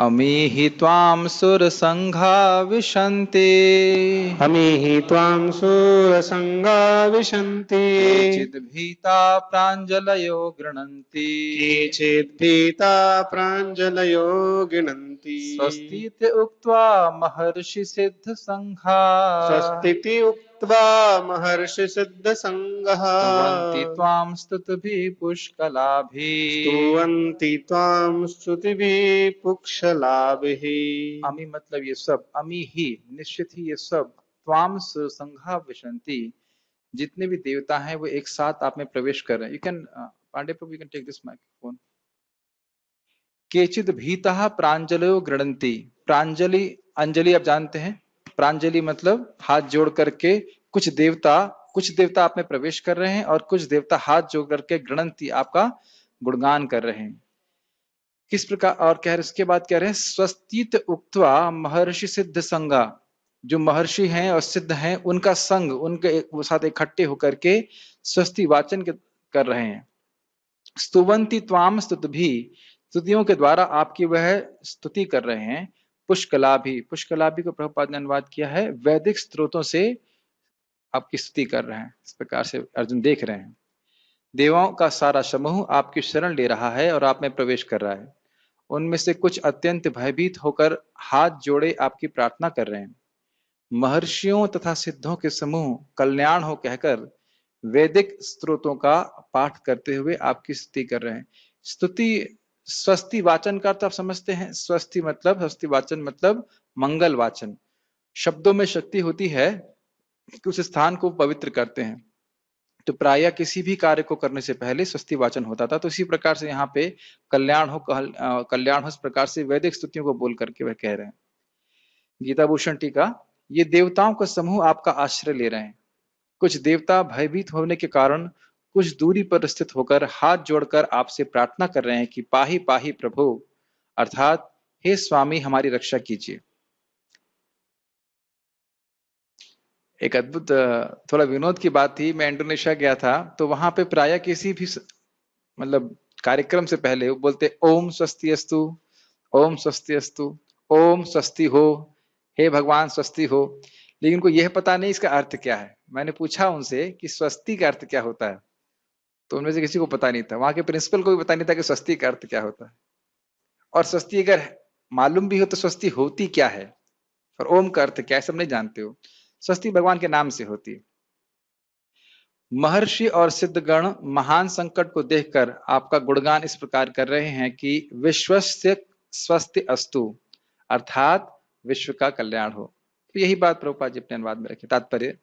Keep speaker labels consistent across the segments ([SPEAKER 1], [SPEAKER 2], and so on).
[SPEAKER 1] अमीहि त्वां सुरसङ्घा विशन्ति।
[SPEAKER 2] अमीहि त्वां सुरसङ्गा विशन्ति।
[SPEAKER 1] केचिद्भीता प्राञ्जलयो गृह्णन्ति।
[SPEAKER 2] केचिद्भीता प्राञ्जलयो गृह्णन्ति।
[SPEAKER 1] स्वस्तीति उक्त्वा महर्षि सिद्धसङ्घा।
[SPEAKER 2] स्वस्तीति उक्त्वा महर्षि सिद्धसङ्घः
[SPEAKER 1] स्तुवन्ति त्वां स्तुतिभिः पुष्कलाभिः।
[SPEAKER 2] स्तुवन्ति त्वां स्तुतिभिः पुष्कलाभिः।
[SPEAKER 1] अमी मतलब ये सब, अमी ही निश्चित ही ये सब, त्वाम सुरसंघा विशन्ति, जितने भी देवता हैं वो एक साथ आप में प्रवेश कर रहे हैं। You can Pandey Prabhu, you can take this microphone. केचिद भीतः प्रांजलयो गृह्णन्ति। प्रांजलि, अंजलि आप जानते हैं, प्रांजलि मतलब हाथ जोड़ करके कुछ देवता आप में प्रवेश कर रहे हैं और कुछ देवता हाथ जोड़ करके गृह्णन्ति, आपका गुणगान कर रहे हैं। किस प्रकार, और कह रहे इसके बाद कह रहे हैं स्वस्तित उक्त्वा महर्षि सिद्ध संगा, जो महर्षि हैं और सिद्ध हैं उनका संग, उनके वो साथ इकट्ठे होकर के स्वस्ति वाचन कर रहे हैं। स्तुवंती त्वाम स्तुतिभी, स्तुतियों के द्वारा आपकी वह स्तुति कर रहे हैं। पुष्कलाभि, पुष्कलाभि को प्रभुपाद ने अनुवाद किया है वैदिक स्त्रोतों से आपकी स्तुति कर रहे हैं। इस प्रकार से अर्जुन देख रहे हैं देवों का सारा समूह आपकी शरण ले रहा है और आप में प्रवेश कर रहा है। उनमें से कुछ अत्यंत भयभीत होकर हाथ जोड़े आपकी प्रार्थना कर रहे हैं। महर्षियों तथा सिद्धों के समूह कल्याण हो कहकर वैदिक स्त्रोतों का पाठ करते हुए आपकी स्तुति कर रहे हैं। स्तुति, स्वस्ति वाचन का अर्थ आप समझते हैं। स्वस्ति मतलब, स्वस्ति वाचन मतलब मंगल वाचन। शब्दों में शक्ति होती है कि उस स्थान को पवित्र करते हैं। तो प्रायः किसी भी कार्य को करने से पहले स्वस्ति वाचन होता था। तो इसी प्रकार से यहाँ पे कल्याण हो इस प्रकार से वैदिक स्तुतियों को बोल करके वह कह रहे हैं। गीता भूषण टीका, ये देवताओं का समूह आपका आश्रय ले रहे हैं। कुछ देवता भयभीत होने के कारण कुछ दूरी पर स्थित होकर हाथ जोड़कर आपसे प्रार्थना कर रहे हैं कि पाही पाही प्रभु, अर्थात हे स्वामी हमारी रक्षा कीजिए। एक अद्भुत थोड़ा विनोद की बात थी। मैं इंडोनेशिया गया था तो वहां पे प्रायः किसी भी मतलब कार्यक्रम से पहले वो बोलते ओम स्वस्ति अस्तु, ओम स्वस्ति अस्तु, ओम स्वस्ति हो, हे भगवान स्वस्ति हो। लेकिन उनको यह पता नहीं इसका अर्थ क्या है। मैंने पूछा उनसे कि स्वस्ति का अर्थ क्या होता है, तो उनमें से किसी को पता नहीं था। वहां के प्रिंसिपल को भी पता नहीं था कि स्वस्ति का अर्थ क्या होता है। और स्वस्ति अगर मालूम भी हो तो स्वस्ति होती क्या है और ओम का अर्थ क्या है सब नहीं जानते हो। स्वस्ति भगवान के नाम से होती है। महर्षि और सिद्धगण महान संकट को देखकर आपका गुणगान इस प्रकार कर रहे हैं कि विश्वस्य स्वस्ति अस्तु, अर्थात विश्व का कल्याण हो। तो यही बात प्रभुपाद जी अपने अनुवाद में रखे। तात्पर्य,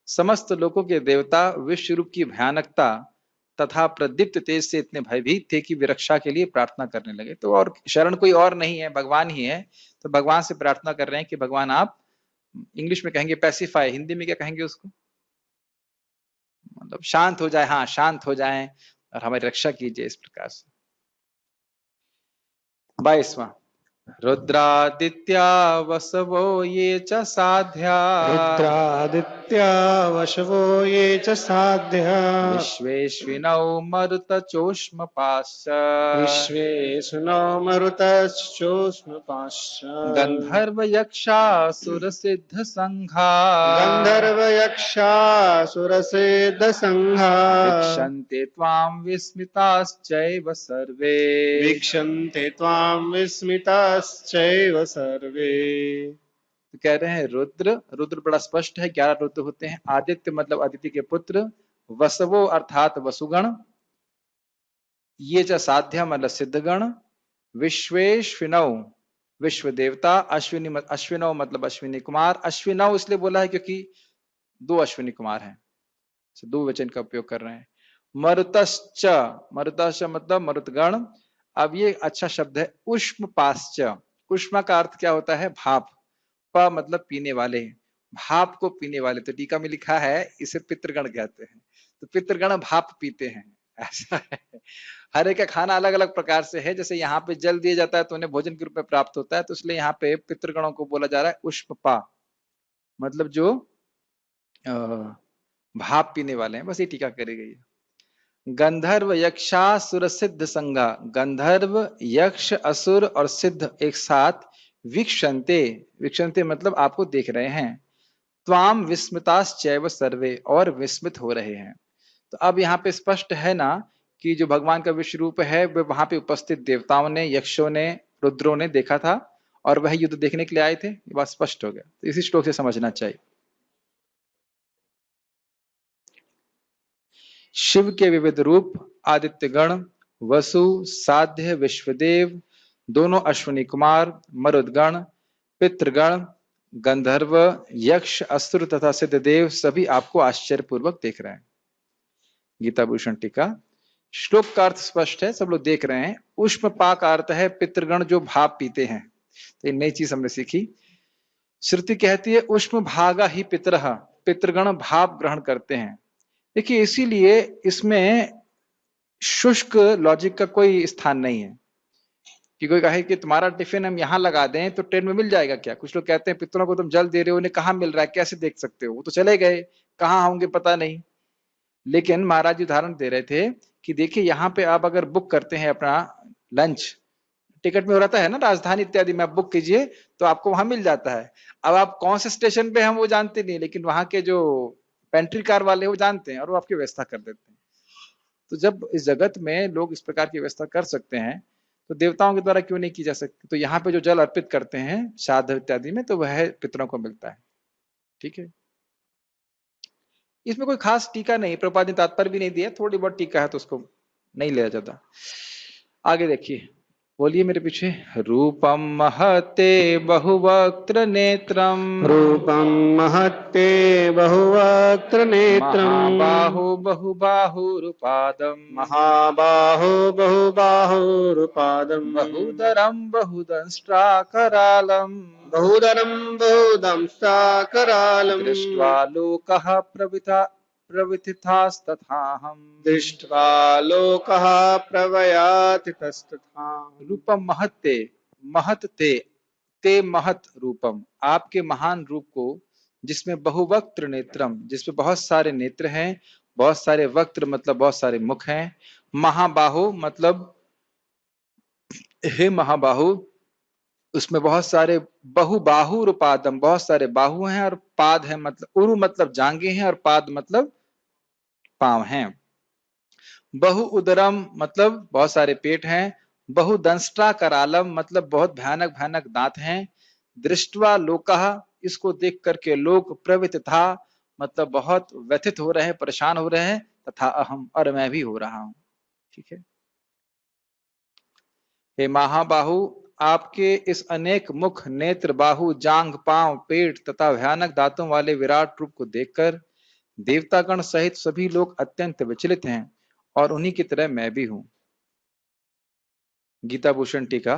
[SPEAKER 1] समस्त लोगों के देवता विश्व रूप की भयानकता तथा प्रदीप्त तेज से इतने भयभीत थे कि वे रक्षा के लिए प्रार्थना करने लगे। तो और शरण कोई और नहीं है, भगवान ही है। तो भगवान से प्रार्थना कर रहे हैं कि भगवान आप, इंग्लिश में कहेंगे पैसिफाई, हिंदी में क्या कहेंगे उसको, मतलब शांत हो जाए। हाँ, शांत हो जाएं और हमारी रक्षा कीजिए। इस प्रकार से 22वां, रुद्रादित्या वसवो ये च साध्या,
[SPEAKER 2] रुद्रादित्या वशवो ये च साध्या,
[SPEAKER 1] विश्वेश्विनौ मरुतचोष्मपाश्च,
[SPEAKER 2] विश्वेश्विनो मरुतश्चोष्मपाश्च,
[SPEAKER 1] गन्धर्वयक्षासुरसिद्धसङ्घा,
[SPEAKER 2] गन्धर्वयक्षासुरसिद्धसङ्घा,
[SPEAKER 1] वीक्षन्ते त्वां विस्मिताश्चैव सर्वे,
[SPEAKER 2] वीक्षन्ते त्वां विस्मिताश्चैव सर्वे।
[SPEAKER 1] तो कह रहे हैं रुद्र, रुद्र बड़ा स्पष्ट है, 11 रुद्र होते हैं। आदित्य मतलब अदिति के पुत्र, वसवो अर्थात वसुगण, ये च साध्या मतलब सिद्धगण, विश्वेश्विनौ विश्व देवता, अश्विनी अश्विनौ मतलब अश्विनी कुमार। अश्विनौ इसलिए बोला है क्योंकि 2 अश्विनी कुमार हैं, दो वचन का उपयोग कर रहे हैं। मरुतश्च, मरुतश्च मतलब मरुतगण। अब ये अच्छा शब्द है उष्मपाश्च। उष्मा का अर्थ क्या होता है, भाप। प मतलब पीने वाले, भाप को पीने वाले। तो टीका में लिखा है इसे पितृगण कहते हैं। तो पितृगण भाप पीते हैं, ऐसा है। हर एक का खाना अलग अलग प्रकार से है। जैसे यहाँ पे जल दिया जाता है तो उन्हें भोजन के रूप में प्राप्त होता है, तो इसलिए यहाँ पे पितृगणों को बोला जा रहा है उष्मपा, मतलब जो भाप पीने वाले हैं। बस ये टीका करी गई है। गंधर्व यक्षासुर सिद्ध संगा, गंधर्व यक्ष असुर और सिद्ध एक साथ वीक्षन्ते, वीक्षन्ते मतलब आपको देख रहे हैं, त्वाम विस्मिताश्चैव सर्वे और विस्मित हो रहे हैं। तो अब यहाँ पे स्पष्ट है ना कि जो भगवान का विश्व रूप है वह वहां पे उपस्थित देवताओं ने, यक्षों ने, रुद्रों ने देखा था और वह युद्ध देखने के लिए आए थे। ये बात स्पष्ट हो गया, तो इसी श्लोक से समझना चाहिए। शिव के विविध रूप आदित्य गण, वसु, साध्य, विश्वदेव, दोनों अश्विनी कुमार, मरुदगण, पितृगण, गंधर्व, यक्ष, असुर तथा सिद्धदेव सभी आपको आश्चर्यपूर्वक देख रहे हैं। गीता भूषण टीका। श्लोक का अर्थ स्पष्ट है, सब लोग देख रहे हैं। उष्म पा का अर्थ है पितृगण जो भाप पीते हैं। तो ये नई चीज हमने सीखी। श्रुति कहती है उष्म भागा ही पितरः, पितृगण भाप ग्रहण करते हैं। देखिए इसीलिए इसमें शुष्क लॉजिक का कोई स्थान नहीं है कि कोई कहे कि तुम्हारा टिफिन हम यहाँ लगा दें तो ट्रेन में मिल जाएगा क्या। कुछ लोग कहते हैं पितरों को तुम जल दे रहे हो, उन्हें कहाँ मिल रहा है, कैसे देख सकते हो, वो तो चले गए, कहाँ होंगे पता नहीं। लेकिन महाराज जी उदाहरण दे रहे थे कि देखिए यहाँ पे आप अगर बुक करते हैं अपना लंच, टिकट में हो रहता है ना राजधानी इत्यादि में, आप बुक कीजिए तो आपको वहां मिल जाता है। अब आप कौन से स्टेशन पे हम वो जानते नहीं, लेकिन वहां के जो पेंट्री कार वाले वो जानते हैं और वो आपकी व्यवस्था कर देते हैं। तो जब इस जगत में लोग इस प्रकार की व्यवस्था कर सकते हैं तो देवताओं के द्वारा क्यों नहीं की जा सकती। तो यहाँ पे जो जल अर्पित करते हैं श्राद्ध इत्यादि में तो वह पितरों को मिलता है। ठीक है, इसमें कोई खास टीका नहीं, प्रभुपाद ने तात्पर्य भी नहीं दिया, थोड़ी बहुत टीका है तो उसको नहीं लिया जाता। आगे देखिए, बोलिए मेरे पीछे। रूपम महते बहुवक्त्र नेत्रम,
[SPEAKER 2] रूपं महत्ते बहुवक्त्र नेत्रम्
[SPEAKER 1] महाबाहो बहुबाहुरुपादम,
[SPEAKER 2] महाबाहो बहुबाहुरुपादम्
[SPEAKER 1] बहुदरम बहुदंष्ट्राकरालम,
[SPEAKER 2] बहुदरं बहुदंष्ट्राकरालम्
[SPEAKER 1] दृष्ट्वा लोकः प्रविथितास्तथाहम्,
[SPEAKER 2] दृष्ट्वा लोकः प्रवयाति तस्तथा।
[SPEAKER 1] रूपम महत्ते, महत ते, ते महत रूपम, आपके महान रूप को, जिसमें बहुवक्त्र नेत्रम, जिसमें बहुत सारे नेत्र हैं, बहुत सारे वक्त्र मतलब बहुत सारे मुख हैं, महाबाहु मतलब हे महाबाहु, उसमें बहुत सारे, बहुबाहु रूपादम बहुत सारे बाहु हैं, और पाद है मतलब उरु मतलब जांगे हैं, और पाद मतलब पांव हैं। बहु उदरम मतलब बहुत सारे पेट हैं, बहुदंष्ट्रा करालम मतलब बहुत भयानक भयानक दांत हैं, दृष्टवा लोकः इसको देख करके लोग, प्रवितथा मतलब बहुत व्यथित हो रहे हैं, परेशान हो रहे हैं, तथा अहम और मैं भी हो रहा हूं। ठीक है, हे महाबाहु, आपके इस अनेक मुख, नेत्र, बाहु, जांघ, पांव, पेट तथा भयानक दांतों वाले विराट रूप को देखकर देवतागण सहित सभी लोग अत्यंत विचलित हैं, और उन्हीं की तरह मैं भी हूं। गीता भूषण टीका।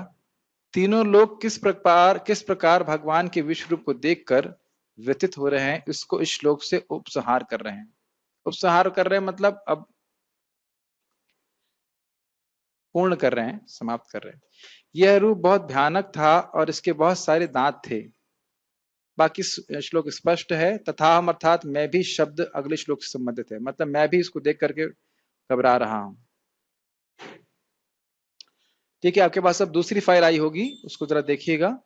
[SPEAKER 1] तीनों लोग किस प्रकार भगवान के विश्व रूप को देखकर व्यथित हो रहे हैं, इसको इस श्लोक से उपसंहार कर रहे हैं। उपसंहार कर रहे हैं मतलब अब पूर्ण कर रहे हैं, समाप्त कर रहे हैं। यह रूप बहुत भयानक था और इसके बहुत सारे दांत थे। बाकी श्लोक स्पष्ट है। तथा हम अर्थात मैं भी शब्द अगले श्लोक से संबंधित है, मतलब मैं भी इसको देख करके घबरा रहा हूं। ठीक है, आपके पास अब दूसरी फाइल आई होगी, उसको जरा देखिएगा।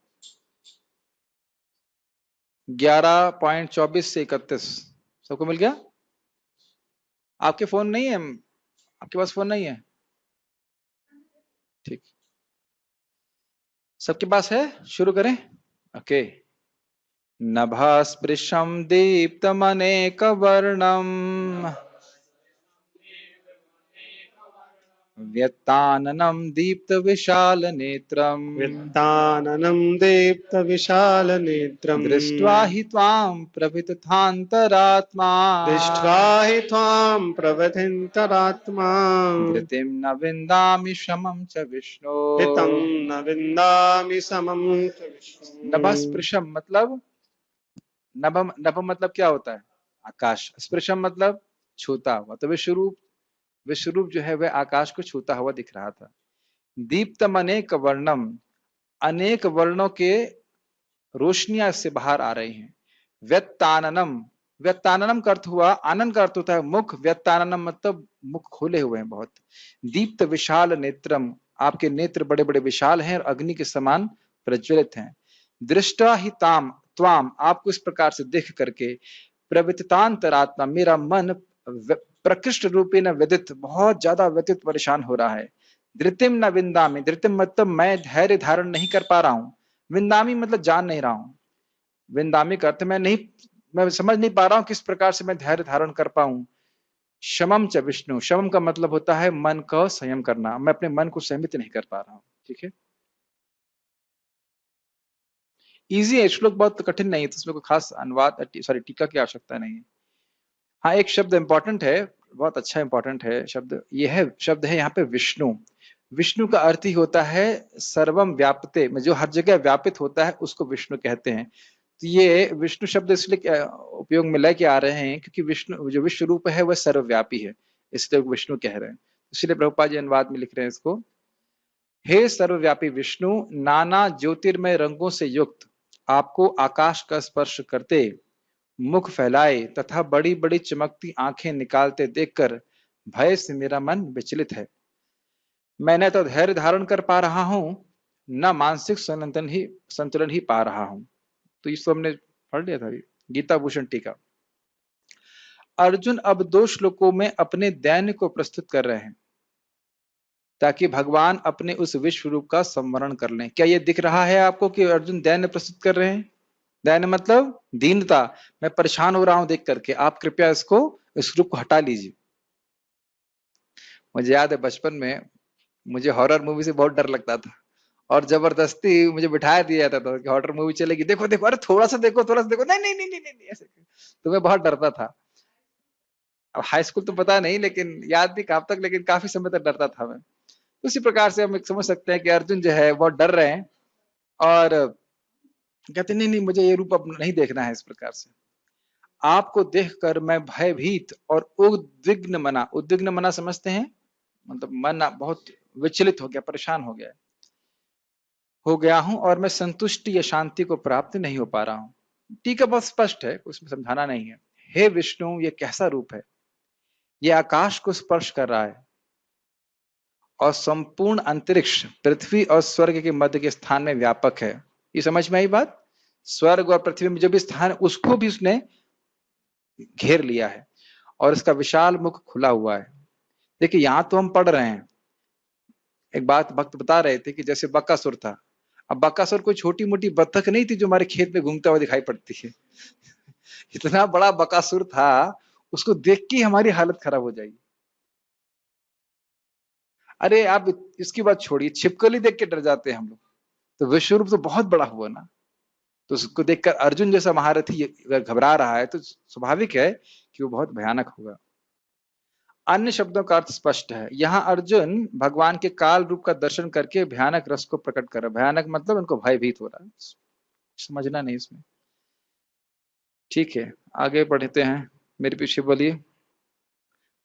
[SPEAKER 1] 11.24 से 31 सबको मिल गया। आपके फोन नहीं है, आपके पास फोन नहीं है? ठीक, सबके पास है, शुरू करें। ओके। नभास्पृशं दीप्तमनेकवर्णं, व्यत्ताननं दीप्तविशालनेत्रम्,
[SPEAKER 2] वित्ताननं दीप्तविशालनेत्रम्
[SPEAKER 1] दृष्ट्वा हि त्वां प्रवितथान्तरात्मा,
[SPEAKER 2] दृष्ट्वा हि त्वां प्रवथिन्तरात्मा
[SPEAKER 1] धृतिं न विन्दामि शमं च विष्णो।
[SPEAKER 2] हितं न विन्दामि समं च विष्णु।
[SPEAKER 1] नभस्पृशम मतलब, नभ मतलब क्या होता है? आकाश। स्पृशम मतलब छूता हुआ। तो विश्वरूप जो है वह आकाश को छूता हुआ दिख रहा था। दीप्तम अनेक वर्णम, अनेक वर्णों के रोशनियां इससे बाहर आ रही हैं। व्यत्ताननम व्यक्ताननम का अर्थ हुआ, आनंद का अर्थ होता है मुख, व्यक्ताननम मतलब मुख खोले हुए हैं बहुत। दीप्त विशाल नेत्रम, आपके नेत्र बड़े बड़े विशाल हैं और अग्नि के समान प्रज्वलित हैं। दृष्टा ही ताम त्वाम, आपको इस प्रकार से देख करके, प्रविततांतरात्मा, मेरा मन प्रकृष्ट रूपे न व्यदित, बहुत ज्यादा व्यतीत परेशान हो रहा है। धृतिम न विंदामी, धृतिम मतलब मैं धैर्य धारण नहीं कर पा रहा हूं, विंदामी मतलब जान नहीं रहा हूं। विंदामी का अर्थ मैं समझ नहीं पा रहा हूं किस प्रकार से मैं धैर्य धारण कर पाऊं। शमम च विष्णु, शमम का मतलब होता है मन का संयम करना, मैं अपने मन को संयमित नहीं कर पा रहा हूं। ठीक है, इजी है श्लोक, बहुत कठिन नहीं है, तो इसमें कोई खास अनुवाद सॉरी टीका की आवश्यकता नहीं है। हाँ, एक शब्द इंपॉर्टेंट है, बहुत अच्छा इंपॉर्टेंट है शब्द, यह है शब्द है यहाँ पे विष्णु। विष्णु का अर्थ ही होता है सर्वम व्यापते, में जो हर जगह व्यापित होता है उसको विष्णु कहते हैं। तो ये विष्णु शब्द इसलिए उपयोग में लेके आ रहे हैं क्योंकि विष्णु जो विश्व रूप है वह सर्वव्यापी है, इसलिए विष्णु कह रहे हैं। इसलिए प्रभुपाद जी अनुवाद में लिख रहे हैं इसको, हे सर्वव्यापी विष्णु, नाना ज्योतिर्मय रंगों से युक्त, आपको आकाश का स्पर्श करते, मुख फैलाए तथा बड़ी बड़ी चमकती आंखें निकालते देखकर भय से मेरा मन विचलित है। मैं न तो धैर्य धारण कर पा रहा हूं, न मानसिक संतुलन ही पा रहा हूं। तो इसको हमने पढ़ लिया था गीता भूषण टीका। अर्जुन अब 2 श्लोकों में अपने दैन्य को प्रस्तुत कर रहे हैं ताकि भगवान अपने उस विश्व रूप का संवरण कर लें। क्या ये दिख रहा है आपको कि अर्जुन दैन्य प्रस्तुत कर रहे हैं? दैन्य मतलब दीनता, मैं परेशान हो रहा हूं देख करके, आप कृपया इस रूप को हटा लीजिए। मुझे याद है बचपन में मुझे हॉरर मूवी से बहुत डर लगता था और जबरदस्ती मुझे बिठाया दिया जाता था कि हॉरर मूवी चलेगी, देखो देखो, अरे थोड़ा सा देखो, थोड़ा सा देखो, नहीं नहीं नहीं नहीं नहीं, ऐसे। तो मैं बहुत डरता था। अब हाई स्कूल तो पता नहीं, लेकिन याद नहीं कब तक, लेकिन काफी समय तक डरता था मैं। उसी प्रकार से हम समझ सकते हैं कि अर्जुन जो है बहुत डर रहे हैं और कहते नहीं नहीं, मुझे ये रूप अब नहीं देखना है। इस प्रकार से आपको देखकर मैं भयभीत और उद्विग्न मना समझते हैं, मतलब मन बहुत विचलित हो गया, परेशान हो गया हूं और मैं संतुष्टि या शांति को प्राप्त नहीं हो पा रहा हूं। टीका बहुत स्पष्ट है, उसमें समझाना नहीं है। हे विष्णु, ये कैसा रूप है? ये आकाश को स्पर्श कर रहा है और संपूर्ण अंतरिक्ष पृथ्वी और स्वर्ग के मध्य के स्थान में व्यापक है। ये समझ में आई बात? स्वर्ग और पृथ्वी में जो भी स्थान है उसको भी उसने घेर लिया है और इसका विशाल मुख खुला हुआ है। देखिए यहां तो हम पढ़ रहे हैं, एक बात भक्त बता रहे थे कि जैसे बकासुर था। अब बकासुर कोई छोटी मोटी बत्तख नहीं थी जो हमारे खेत में घूमता हुआ दिखाई पड़ती है। इतना बड़ा बकासुर था, उसको देख के हमारी हालत खराब हो जाएगी। अरे आप इसकी बात छोड़िए, छिपकली देख के डर जाते हैं हम लोग, तो विश्व रूप तो बहुत बड़ा हुआ ना। तो उसको देखकर अर्जुन जैसा महारथी अगर घबरा रहा है तो स्वाभाविक है कि वो बहुत भयानक होगा। अन्य शब्दों का अर्थ स्पष्ट है। यहाँ अर्जुन भगवान के काल रूप का दर्शन करके भयानक रस को प्रकट कर रहा है। भयानक मतलब उनको भयभीत हो रहा है, समझना नहीं इसमें। ठीक है, आगे बढ़ते हैं, मेरे पीछे बोलिए।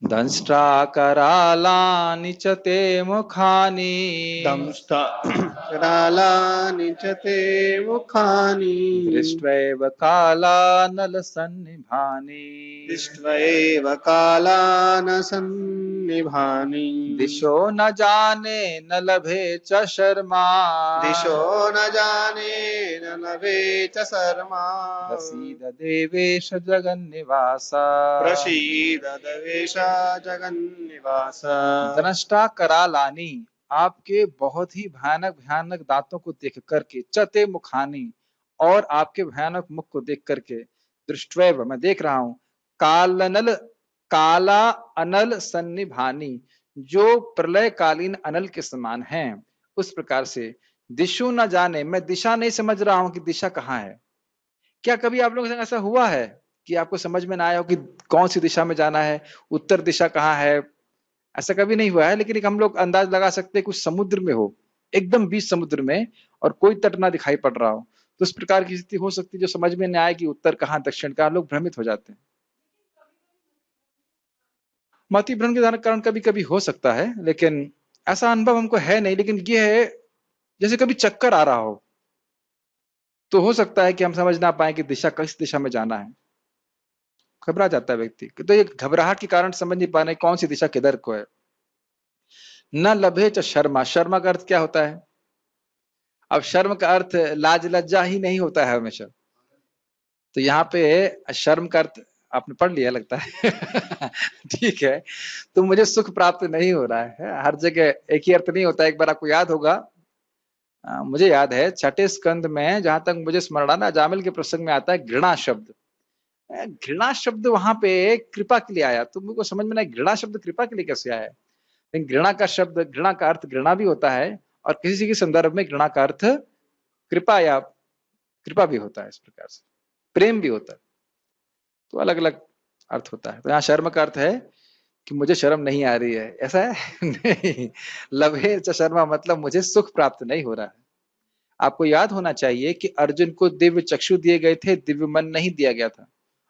[SPEAKER 1] दंष्ट्राकरालानि च ते मुखानि,
[SPEAKER 2] दंष्ट्राकरालानि च ते मुखानि,
[SPEAKER 1] दृष्ट्वैव कालानलसन्निभानि,
[SPEAKER 2] दृष्ट्वैव कालानलसन्निभानि,
[SPEAKER 1] दिशो न जाने न लभे च शर्मा,
[SPEAKER 2] दिशो न जाने न लभे च शर्मा,
[SPEAKER 1] प्रसीद देवेश जगन्निवास,
[SPEAKER 2] प्रसीद देवेश जगन्निवास।
[SPEAKER 1] दंष्टा करालानि, आपके बहुत ही भयानक भयानक दांतों को देख करके, चते मुखानी, और आपके भयानक मुख को देख करके, दृष्टवैव मैं देख रहा हूं, काला अनल सन्निभानी, जो प्रलयकालीन अनल के समान हैं, उस प्रकार से दिशु न जाने, मैं दिशा नहीं समझ रहा हूं कि दिशा कहाँ है। क्या कभी आप लोगों के साथ ऐसा हुआ है कि आपको समझ में ना आया हो कि कौन सी दिशा में जाना है, उत्तर दिशा कहाँ है? ऐसा कभी नहीं हुआ है, लेकिन एक हम लोग अंदाज लगा सकते हैं, कुछ समुद्र में हो, एकदम बीच समुद्र में, और कोई तट ना दिखाई पड़ रहा हो, तो इस प्रकार की स्थिति हो सकती है जो समझ में नहीं आए कि उत्तर कहाँ दक्षिण कहाँ, लोग भ्रमित हो जाते हैं। मति भ्रम के कारण कभी कभी हो सकता है, लेकिन ऐसा अनुभव हमको है नहीं। लेकिन ये है जैसे कभी चक्कर आ रहा हो तो हो सकता है कि हम समझ ना पाए कि दिशा किस दिशा में जाना है। घबरा जाता है व्यक्ति। तो ये घबराहट के कारण समझ नहीं पा रहे कौन सी दिशा किधर को है। न लभे च शर्मा, शर्मा का अर्थ क्या होता है? अब शर्म का अर्थ लाज लज्जा ही नहीं होता है हमेशा। तो यहाँ पे शर्म का अर्थ आपने पढ़ लिया लगता है। ठीक है, तो मुझे सुख प्राप्त नहीं हो रहा है। हर जगह एक ही अर्थ नहीं होता। एक बार आपको याद होगा, मुझे याद है छठे स्कंद में जहां तक मुझे स्मरण है, जामिल के प्रसंग में आता है घृणा शब्द। घृणा शब्द वहां पे कृपा के लिए आया। तो मुझको समझ में नहीं घृणा शब्द कृपा के लिए कैसे आया है। लेकिन घृणा का शब्द, घृणा का अर्थ घृणा भी होता है और किसी के संदर्भ में घृणा का अर्थ कृपा या कृपा भी होता है। इस प्रकार से प्रेम भी होता है। तो अलग अलग अर्थ होता है। तो यहाँ शर्म का अर्थ है कि मुझे शर्म नहीं आ रही है, ऐसा है। नहीं, लभे च शर्मा मतलब मुझे सुख प्राप्त नहीं हो रहा है। आपको याद होना चाहिए कि अर्जुन को दिव्य चक्षु दिए गए थे, दिव्य मन नहीं दिया गया था।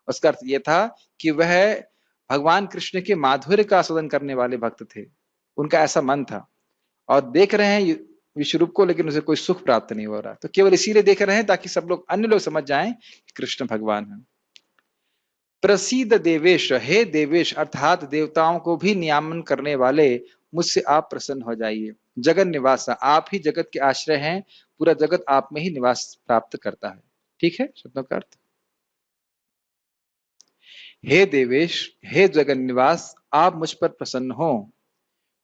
[SPEAKER 1] उसका अर्थ यह था कि वह भगवान कृष्ण के माधुर्य का आस्वादन करने वाले भक्त थे। उनका ऐसा मन था और देख रहे हैं विश्वरूप को, लेकिन उसे कोई सुख प्राप्त नहीं हो रहा। तो केवल इसीलिए देख रहे हैं ताकि सब लोग, अन्य लोग समझ जाएं कि कृष्ण भगवान है। प्रसीद देवेश, हे देवेश अर्थात देवताओं को भी नियामन करने वाले, मुझसे आप प्रसन्न हो जाइए। जगत निवास, आप ही जगत के आश्रय हैं, पूरा जगत आप में ही निवास प्राप्त करता है। ठीक है शब्दों का अर्थ। हे देवेश, हे जगन निवास, आप मुझ पर प्रसन्न हो।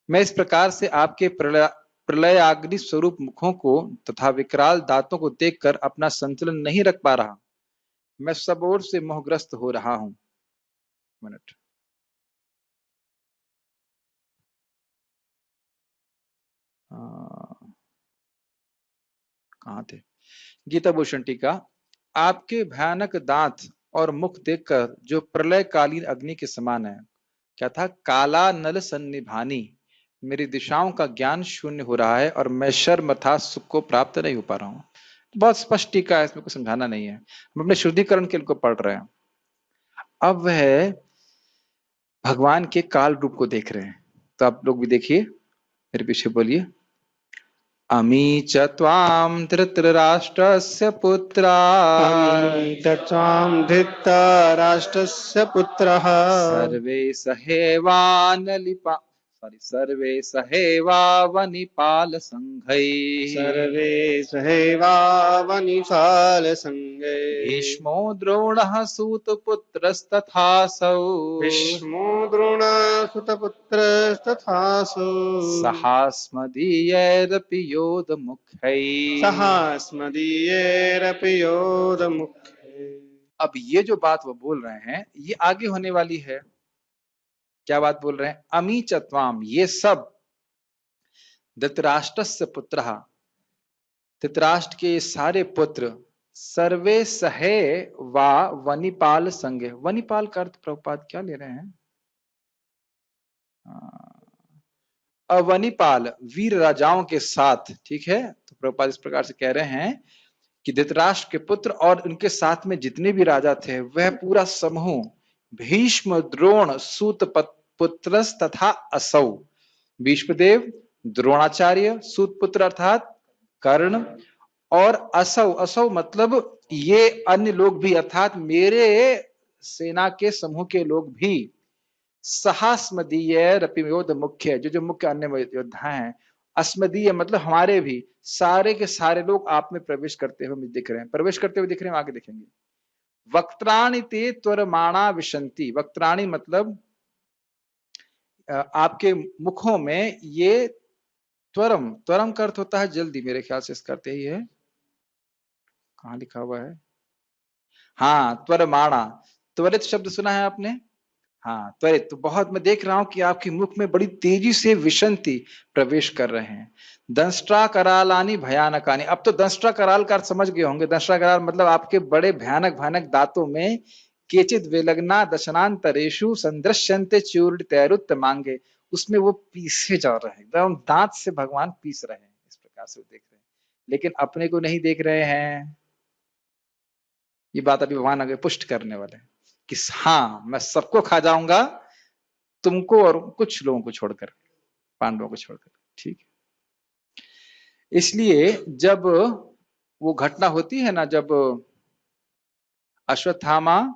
[SPEAKER 1] मैं इस प्रकार से आपके प्रलयाग्नि स्वरूप मुखों को तथा विकराल दांतों को देखकर अपना संतुलन नहीं रख पा रहा। मैं सब ओर से मोहग्रस्त हो रहा हूं। मिनट, कहाँ थे? गीता भूषण टीका। आपके भयानक दांत और मुख देखकर जो प्रलयकालीन अग्नि के समान है। क्या था? काला नल सन्निभानी, मेरी दिशाओं का ज्ञान शून्य हो रहा है और मैं शर्म था सुख को प्राप्त नहीं हो पा रहा हूं। बहुत स्पष्ट टीका है, इसमें कुछ समझाना नहीं है। हम अपने शुद्धिकरण के लिए पढ़ रहे हैं। अब वह भगवान के काल रूप को देख रहे हैं। तो आप लोग भी देखिए, मेरे पीछे बोलिए। अमी च त्वां धृतराष्ट्रस्य पुत्रा,
[SPEAKER 2] अमी च त्वां धृतराष्ट्रस्य पुत्रः
[SPEAKER 1] सर्वे सहेवानलिपा सर्वे सहेवावनिपाल संघैः,
[SPEAKER 2] सर्वे सहैवावनिपालसङ्गै
[SPEAKER 1] भीष्मो द्रोणः सूतपुत्रस्तथासौ,
[SPEAKER 2] भीष्मो द्रोणसुतपुत्रस्तथासु
[SPEAKER 1] सहास्मदीयैरपि योधमुख्यैः।
[SPEAKER 2] सहास्मदीयैरपि योधमुखे।
[SPEAKER 1] अब ये जो बात वो बोल रहे हैं ये आगे होने वाली है। क्या बात बोल रहे हैं? अमी चत्वाम, ये सब धृतराष्ट्रस्य पुत्रः, धृतराष्ट्र के सारे पुत्र, सर्वे सहे वा वनिपाल संगे। वनिपाल का अर्थ प्रभुपाद क्या ले रहे हैं? अवनिपाल, वीर राजाओं के साथ। ठीक है, तो प्रभुपाद इस प्रकार से कह रहे हैं कि धृतराष्ट्र के पुत्र और उनके साथ में जितने भी राजा थे वह पूरा समूह, भीष्म द्रोण सूत पुत्र तथा असौ, भीष्मदेव, द्रोणाचार्य, सूत पुत्र अर्थात कर्ण, और असौ, असौ मतलब ये अन्य लोग भी, अर्थात मेरे सेना के समूह के लोग भी, सहास्मदीय रपियोध मुख्य, जो जो मुख्य अन्य योद्धा हैं, अस्मदीय मतलब हमारे भी, सारे के सारे लोग आप में प्रवेश करते हुए मुझे दिख रहे हैं। प्रवेश करते हुए दिख रहे हैं, आगे देखेंगे। वक्त्राणि ते त्वरमाणा विशंति, वक्त्राणि मतलब आपके मुखों में ये त्वरम, त्वरम का अर्थ होता है जल्दी, मेरे ख्याल से इसका अर्थ यही है। कहाँ लिखा हुआ है? हाँ, त्वरमाणा, त्वरित शब्द सुना है आपने? हाँ, त्वरित। तो बहुत मैं देख रहा हूं कि आपके मुख में बड़ी तेजी से विशंति प्रवेश कर रहे हैं। दंष्ट्रा करालानी भयानकानी, अब तो दंष्ट्रा कराल का अर्थ समझ गए होंगे। दंष्ट्रा कराल मतलब आपके बड़े भयानक भयानक दांतों में केचित विलग्ना दशनांतरेषु संदृश्यन्ते चूर्णितैरुत्त मांगे, उसमें वो पीसे जा रहे हैं, एकदम दांत से भगवान पीस रहे हैं। इस प्रकार से वो देख रहे हैं, लेकिन अपने को नहीं देख रहे हैं। ये बात अभी भगवान आगे पुष्ट करने वाले हैं कि हाँ, मैं सबको खा जाऊंगा, तुमको और कुछ लोगों को छोड़कर, पांडवों को छोड़कर। ठीक है, इसलिए जब वो घटना होती है ना, जब अश्वत्थामा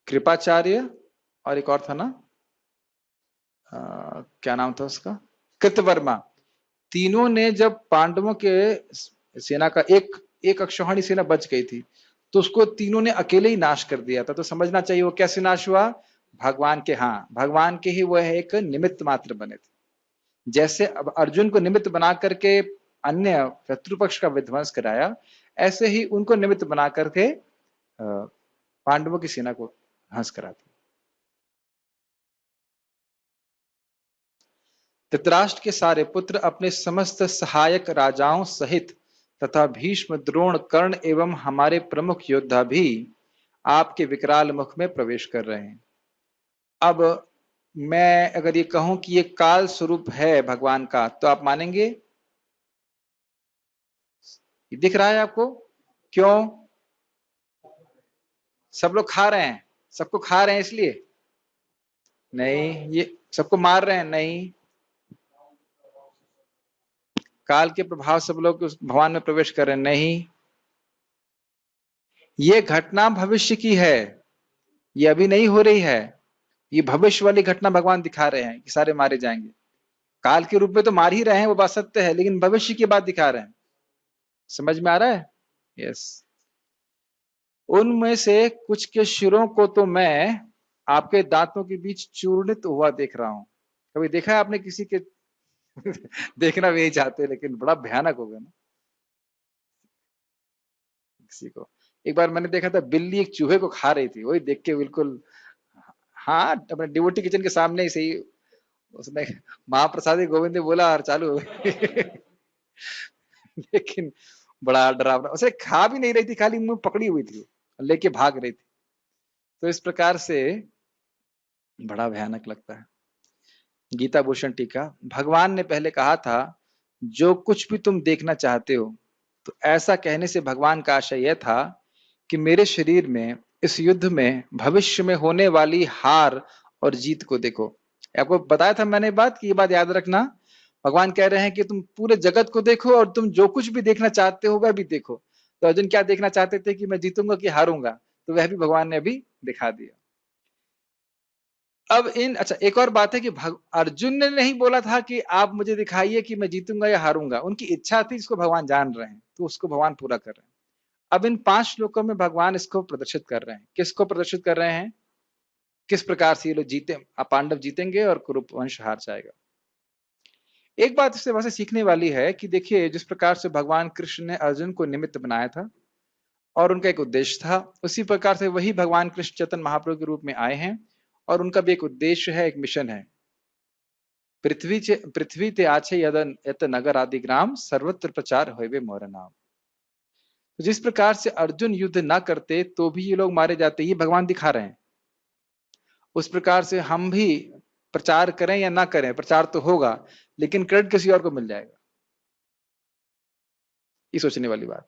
[SPEAKER 1] कृपाचार्य और एक और था ना, क्या नाम था उसका, कृतवर्मा। तीनों ने जब पांडवों के सेना का एक एक अक्षौहिणी सेना बच गई थी, तो उसको तीनों ने अकेले ही नाश कर दिया था। तो समझना चाहिए वो कैसे नाश हुआ, भगवान के, हाँ भगवान के ही वह एक निमित्त मात्र बने थे। जैसे अब अर्जुन को निमित्त बना करके अन्य शत्रु पक्ष का विध्वंस कराया, ऐसे ही उनको निमित्त बना करके पांडवों की सेना को ध्वंस करा दिया। धृतराष्ट्र के सारे पुत्र अपने समस्त सहायक राजाओं सहित तथा भीष्म, द्रोण, कर्ण एवं हमारे प्रमुख योद्धा भी आपके विकराल मुख में प्रवेश कर रहे हैं। अब मैं अगर ये कहूं कि ये काल स्वरूप है भगवान का, तो आप मानेंगे? ये दिख रहा है आपको? क्यों? सब लोग खा रहे हैं, सबको खा रहे हैं इसलिए नहीं, ये सबको मार रहे हैं नहीं, काल के प्रभाव सब लोग उस भगवान में प्रवेश कर रहे हैं नहीं, ये घटना भविष्य की है, ये अभी नहीं हो रही है, ये भविष्य वाली घटना भगवान दिखा रहे हैं कि सारे मारे जाएंगे। काल के रूप में तो मार ही रहे हैं, वो बात सत्य है, लेकिन भविष्य की बात दिखा रहे हैं। समझ में आ रहा है? यस। उनमें से कुछ के शिरों को तो मैं आपके दांतों के बीच चूर्णित हुआ देख रहा हूं। कभी देखा है आपने किसी के देखना भी नहीं चाहते, लेकिन बड़ा भयानक होगा ना किसी को। एक बार मैंने देखा था, बिल्ली एक चूहे को खा रही थी, वही देख के बिल्कुल, हाँ अपने डिवोटी किचन के सामने ही सही, उसने महाप्रसादी गोविंद ने बोला और चालू हो गई। लेकिन बड़ा डरावना, उसे खा भी नहीं रही थी, खाली मुंह पकड़ी हुई थी, लेके भाग रही थी। तो इस प्रकार से बड़ा भयानक लगता है। गीता भूषण टीका, भगवान ने पहले कहा था जो कुछ भी तुम देखना चाहते हो, तो ऐसा कहने से भगवान का आशय यह था कि मेरे शरीर में इस युद्ध में भविष्य में होने वाली हार और जीत को देखो। आपको बताया था मैंने बात की, ये बात याद रखना। भगवान कह रहे हैं कि तुम पूरे जगत को देखो और तुम जो कुछ भी देखना चाहते हो वह भी देखो। तो अर्जुन क्या देखना चाहते थे, कि मैं जीतूंगा कि हारूंगा, तो वह भी भगवान ने अभी दिखा दिया। अब अच्छा एक और बात है कि अर्जुन ने नहीं बोला था कि आप मुझे दिखाइए कि मैं जीतूंगा या हारूंगा, उनकी इच्छा थी जिसको भगवान जान रहे हैं, तो उसको भगवान पूरा कर रहे हैं। अब इन 5 श्लोकों में भगवान इसको प्रदर्शित कर रहे हैं। किसको प्रदर्शित कर रहे हैं, किस प्रकार से ये लोग जीते, पांडव जीतेंगे और कुरुप वंश हार जाएगा। एक बात इससे वैसे सीखने वाली है कि देखिए, जिस प्रकार से भगवान कृष्ण ने अर्जुन को निमित्त बनाया था और उनका एक उद्देश्य था, उसी प्रकार से वही भगवान कृष्ण चैतन्य महाप्रभु के रूप में आए हैं और उनका भी एक उद्देश्य है, एक मिशन है। पृथ्वी ते आछे यत नगर आदि ग्राम सर्वत्र प्रचार होवे मोर नाम। तो जिस प्रकार से अर्जुन युद्ध ना करते तो भी ये लोग मारे जाते, ये भगवान दिखा रहे हैं। उस प्रकार से हम भी प्रचार करें या ना करें, प्रचार तो होगा, लेकिन क्रेडिट किसी और को मिल जाएगा। ये सोचने वाली बात।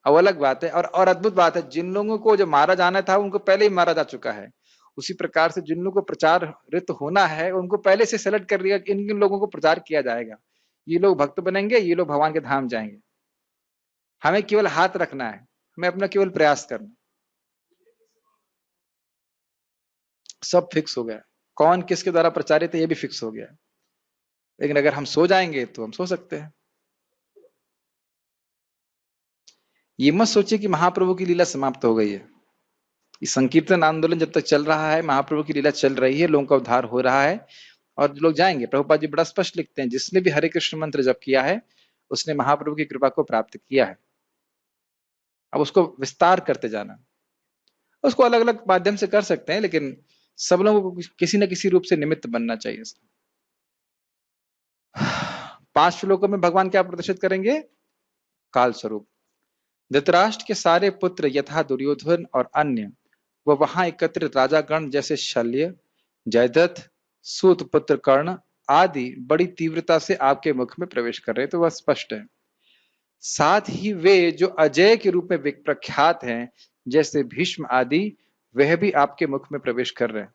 [SPEAKER 1] अब अलग बात है, और अद्भुत बात है, जिन लोगों को जो मारा जाना था उनको पहले ही मारा जा चुका है। उसी प्रकार से जिन लोगों को प्रचार रित होना है उनको पहले से सेलेक्ट कर लिया, इन इन लोगों को प्रचार किया जाएगा, ये लोग भक्त बनेंगे, ये लोग भगवान के धाम जाएंगे। हमें केवल हाथ रखना है, हमें अपना केवल प्रयास करना। सब फिक्स हो गया, कौन किसके द्वारा प्रचारित है ये भी फिक्स हो गया। लेकिन अगर हम सो जाएंगे तो हम सो सकते हैं। ये मत सोचिए कि महाप्रभु की लीला समाप्त हो गई है। ये संकीर्तन आंदोलन जब तक चल रहा है, महाप्रभु की लीला चल रही है, लोगों का उद्धार हो रहा है और लोग जाएंगे। प्रभुपाद जी बड़ा स्पष्ट लिखते हैं, जिसने भी हरे कृष्ण मंत्र जप किया है उसने महाप्रभु की कृपा को प्राप्त किया है। अब उसको विस्तार करते जाना, उसको अलग अलग माध्यम से कर सकते हैं, लेकिन सब लोगों को किसी न किसी रूप से निमित्त बनना चाहिए। 5 श्लोकों में भगवान क्या प्रदर्शित करेंगे, काल स्वरूप। धृतराष्ट्र के सारे पुत्र यथा दुर्योधन और अन्य वह वहां एकत्रित राजागण जैसे शल्य, जयद्रथ, सूत पुत्र कर्ण आदि बड़ी तीव्रता से आपके मुख में प्रवेश कर रहे हैं, तो वह स्पष्ट है। साथ ही वे जो अजय के रूप में प्रख्यात हैं जैसे भीष्म आदि, वह भी आपके मुख में प्रवेश कर रहे हैं।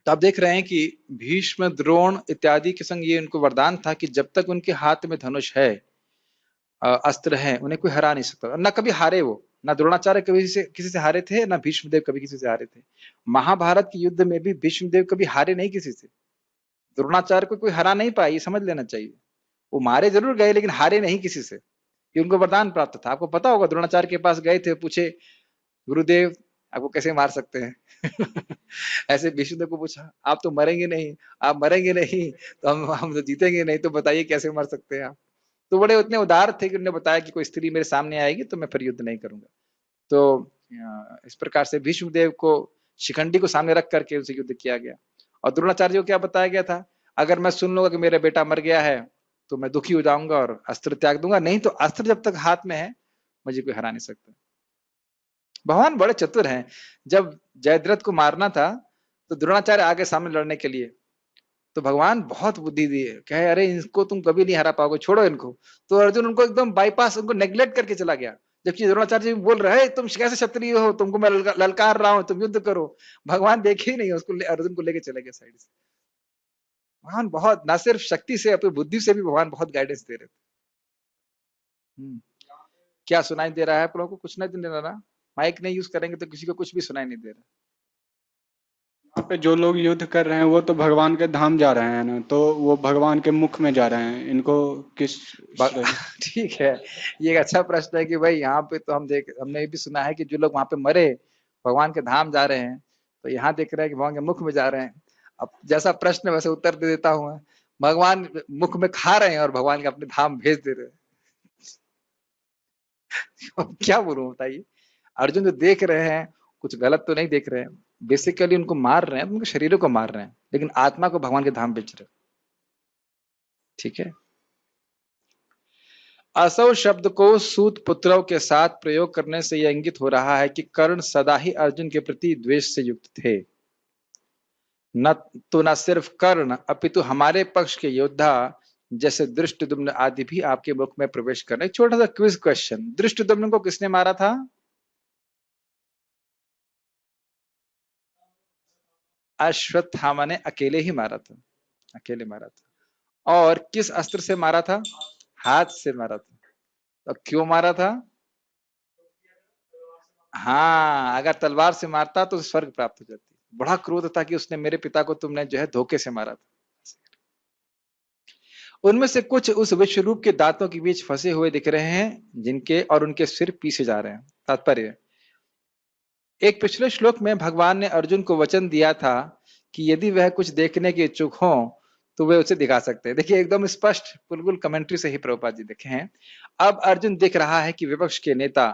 [SPEAKER 1] तो आप देख रहे हैं कि भीष्म, द्रोण इत्यादि के संग ये उनको वरदान था कि जब तक उनके हाथ में धनुष है, अस्त्र है, उन्हें कोई हरा नहीं सकता, न कभी हारे वो। ना द्रोणाचार्य कभी किसी से हारे थे, ना भीष्मदेव कभी किसी से हारे थे। महाभारत के युद्ध में भी भीष्मदेव कभी हारे नहीं किसी से, द्रोणाचार्य को कोई हरा नहीं पाया, ये समझ लेना चाहिए। वो मारे जरूर गए लेकिन हारे नहीं किसी से, कि उनको वरदान प्राप्त था। आपको पता होगा द्रोणाचार्य के पास गए थे, पूछे गुरुदेव आपको कैसे मार सकते हैं ऐसे भीष्मदेव को पूछा, आप तो मरेंगे नहीं, आप मरेंगे नहीं तो हम तो जीतेंगे नहीं, तो बताइए कैसे मर सकते हैं आप। तो बड़े उतने उदार थे कि उन्होंने बताया कि कोई स्त्री मेरे सामने आएगी तो मैं फिर युद्ध नहीं करूंगा। तो इस प्रकार से भीष्मदेव को शिखंडी को सामने रख करके उनसे युद्ध किया गया। और द्रोणाचार्य को क्या बताया गया था, अगर मैं सुन लूंगा कि मेरा बेटा मर गया है तो मैं दुखी हो जाऊंगा और अस्त्र त्याग दूंगा, नहीं तो अस्त्र जब तक हाथ में है मुझे कोई हरा नहीं सकता। भगवान बड़े चतुर हैं। जब जयद्रथ को मारना था तो द्रोणाचार्य आगे सामने लड़ने के लिए, तो भगवान बहुत बुद्धि दिए, कहे अरे इनको तुम कभी नहीं हरा पाओगे, छोड़ो इनको। तो अर्जुन उनको एकदम बाईपास, उनको नेग्लेक्ट करके चला गया, जबकि द्रोणाचार्य जी बोल रहे तुम कैसे क्षत्रिय हो, तुमको मैं ललकार रहा हूं, तुम युद्ध करो। भगवान देखे ही नहीं उसको, अर्जुन को लेके चले गए साइड से। भगवान बहुत, ना सिर्फ शक्ति से अपनी बुद्धि से भी भगवान बहुत गाइडेंस दे रहे थे। क्या सुनाई दे रहा है आप लोगों को? कुछ नहीं दे रहा, माइक नहीं यूज करेंगे तो किसी को कुछ भी सुनाई नहीं दे रहा।
[SPEAKER 3] यहाँ पे जो लोग युद्ध कर रहे हैं वो तो भगवान के धाम जा रहे हैं ना, तो वो भगवान के मुख में जा रहे हैं, इनको किस
[SPEAKER 1] ठीक है, ये एक अच्छा प्रश्न है कि भाई यहाँ पे तो हमने ये भी सुना है कि जो लोग वहां पे मरे भगवान के धाम जा रहे हैं, तो यहाँ देख रहे हैं कि भगवान के मुख में जा रहे हैं। अब जैसा प्रश्न वैसे उत्तर दे देता हूँ, भगवान मुख में खा रहे हैं और भगवान के अपने धाम भेज दे रहे हैं क्या बोलूं बताइए। अर्जुन जो देख रहे हैं कुछ गलत तो नहीं देख रहे हैं, बेसिकली उनको मार रहे हैं, उनके शरीरों को मार रहे हैं, लेकिन आत्मा को भगवान के धाम भेज रहे हैं। ठीक है। असौ शब्द को सूत पुत्रों के साथ प्रयोग करने से यह इंगित हो रहा है कि कर्ण सदा ही अर्जुन के प्रति द्वेष से युक्त थे। न सिर्फ कर्ण अपितु हमारे पक्ष के योद्धा जैसे दृष्टद्युम्न आदि भी आपके मुख में प्रवेश कर रहे। छोटा सा क्विज क्वेश्चन, दृष्टद्युम्न को किसने मारा था? अश्वत्थामा ने अकेले ही मारा था, अकेले मारा था। और किस अस्त्र से मारा था? हाथ से मारा था। तो क्यों मारा था? हाँ, अगर तलवार से मारता तो स्वर्ग प्राप्त हो जाती। बड़ा क्रोध था कि उसने मेरे पिता को तुमने जो है धोखे से मारा था। उनमें से कुछ उस विश्व रूप के दांतों के बीच फंसे हुए दिख रहे हैं, जिनके और उनके सिर पीछे जा रहे हैं। तात्पर्य, एक पिछले श्लोक में भगवान ने अर्जुन को वचन दिया था कि यदि वह कुछ देखने के इच्छुक हो तो वे उसे दिखा सकते हैं। देखिए एकदम स्पष्ट बिल्कुल कमेंट्री से ही प्रभुपाद जी देखे हैं। अब अर्जुन देख रहा है कि विपक्ष के नेता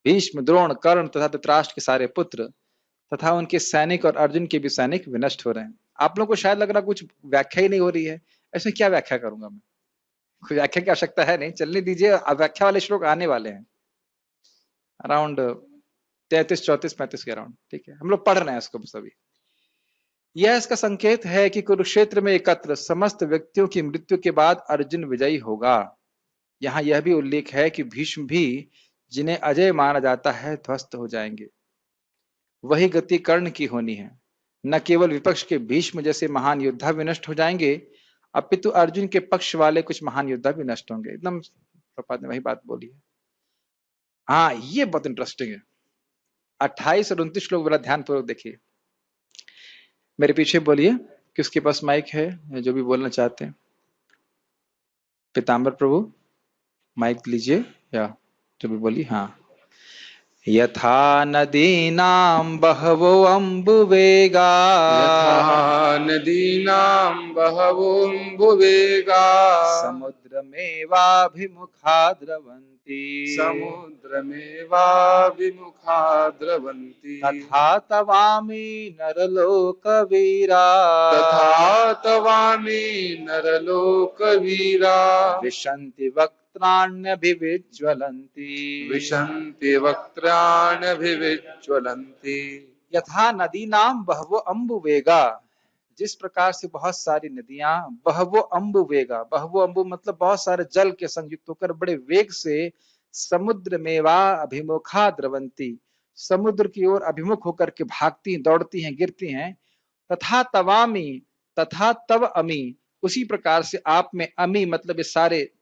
[SPEAKER 1] भीष्म, द्रोण, कर्ण तथा धृतराष्ट्र के सारे पुत्र तथा उनके सैनिक और अर्जुन के भी सैनिक विनष्ट हो रहे हैं। आप लोगों को शायद लग रहा कुछ व्याख्या ही नहीं हो रही है, ऐसे क्या व्याख्या करूंगा मैं? कोई व्याख्या की आवश्यकता है नहीं, चलने दीजिए। व्याख्या वाले श्लोक आने वाले हैं अराउंड 33, 34, 35 के अराउंड। ठीक है, हम लोग पढ़ रहे हैं इसको सभी। यह इसका संकेत है कि कुरुक्षेत्र में एकत्र समस्त व्यक्तियों की मृत्यु के बाद अर्जुन विजयी होगा। यहाँ यह भी उल्लेख है कि भीष्म भी जिन्हें अजय माना जाता है ध्वस्त हो जाएंगे। वही गति कर्ण की होनी है। न केवल विपक्ष के भीष्म जैसे महान योद्धा भी नष्ट हो जाएंगे, अपितु अर्जुन के पक्ष वाले कुछ महान योद्धा भी नष्ट होंगे। एकदम प्रपात ने वही बात बोली है। हाँ, ये बहुत इंटरेस्टिंग है। 28 और 29 लोग बड़ा ध्यान पूर्वक देखिए। मेरे पीछे बोलिए, किसके पास माइक है जो भी बोलना चाहते हैं? पीताम्बर प्रभु माइक लीजिए, या जो भी बोलिए। हाँ। यथा नदीनां बहवो अम्बुवेगा,
[SPEAKER 3] यथा नदीनां बहवोऽम्बुवेगा
[SPEAKER 1] समुद्रमेवाभिमुखा द्रवन्ति,
[SPEAKER 3] समुद्रमेवाभिमुखा द्रवन्ति
[SPEAKER 1] तथा तवामि नरलोकवीरा,
[SPEAKER 3] तथा तवामि नरलोकवीरा
[SPEAKER 1] विशन्ति वक्त्राण्यभिविज्वलन्ति,
[SPEAKER 3] विशन्ति वक्त्राण्यभिविज्वलन्ति।
[SPEAKER 1] यथा नदीनां बहवो अम्बुवेगा, जिस प्रकार से बहुत सारी नदियां बहवो अम्बुवेगा, बहवो अम्बु मतलब बहुत सारे जल के संयुक्त होकर बड़े वेग से समुद्र में वा अभिमुखा द्रवंती, समुद्र की ओर अभिमुख होकर के भागती, दौड़ती हैं, गिरती हैं। तथा तवामी, तथा तव अमी, उसी प्रकार से आप में अमी मतलब ये सारे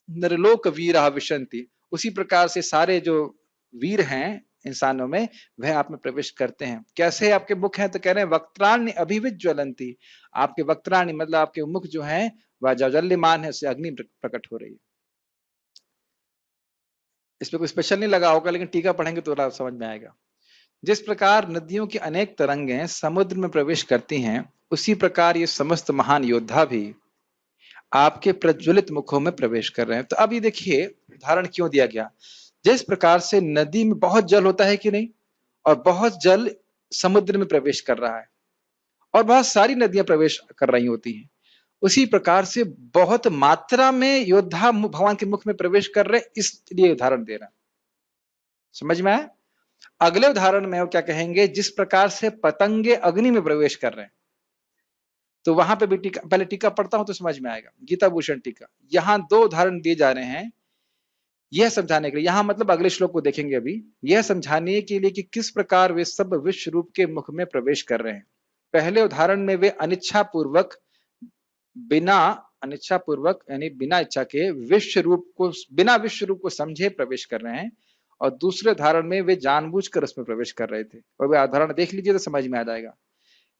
[SPEAKER 1] नरलोक वीरा विशंति, उसी प्रकार से सारे जो वीर हैं इंसानों में, वह आप में प्रवेश करते हैं। कैसे आपके मुख हैं? तो कह रहे हैं वक्त्राणि अभिवित ज्वलंती, आपके वक्त्राणि मतलब आपके मुख जो हैं वह जाज्वल्यमान है, उससे अग्नि प्रकट हो रही है। इस पे कोई स्पेशल नहीं लगा होगा, लेकिन टीका पढ़ेंगे तो समझ में आएगा। जिस प्रकार नदियों की अनेक तरंगें समुद्र में प्रवेश करती हैं, उसी प्रकार ये समस्त महान योद्धा भी आपके प्रज्वलित मुखों में प्रवेश कर रहे हैं। तो अब ये देखिए उदाहरण क्यों दिया गया। जिस प्रकार से नदी में बहुत जल होता है कि नहीं, और बहुत जल समुद्र में प्रवेश कर रहा है, और बहुत सारी नदियां प्रवेश कर रही होती हैं, उसी प्रकार से बहुत मात्रा में योद्धा भगवान के मुख में प्रवेश कर रहे, इसलिए उदाहरण दे रहा है। समझ में आया? अगले उदाहरण में वो क्या कहेंगे, जिस प्रकार से पतंगे अग्नि में प्रवेश कर रहे हैं। तो वहां पे भी टीका, पहले टीका पढ़ता हूं तो समझ में आएगा। गीता भूषण टीका, यहां दो उदाहरण दिए जा रहे हैं यह समझाने के लिए, यहां मतलब अगले श्लोक को देखेंगे अभी, यह समझाने के लिए कि किस प्रकार वे सब विश्व रूप के मुख में प्रवेश कर रहे हैं। पहले उदाहरण में वे अनिच्छा पूर्वक, बिना अनिच्छा पूर्वक यानी बिना इच्छा के विश्व रूप को, बिना विश्व रूप को समझे प्रवेश कर रहे हैं, और दूसरे उदाहरण में वे जानबूझकर उसमें प्रवेश कर रहे थे। और वे उदाहरण देख लीजिए तो समझ में आ जाएगा।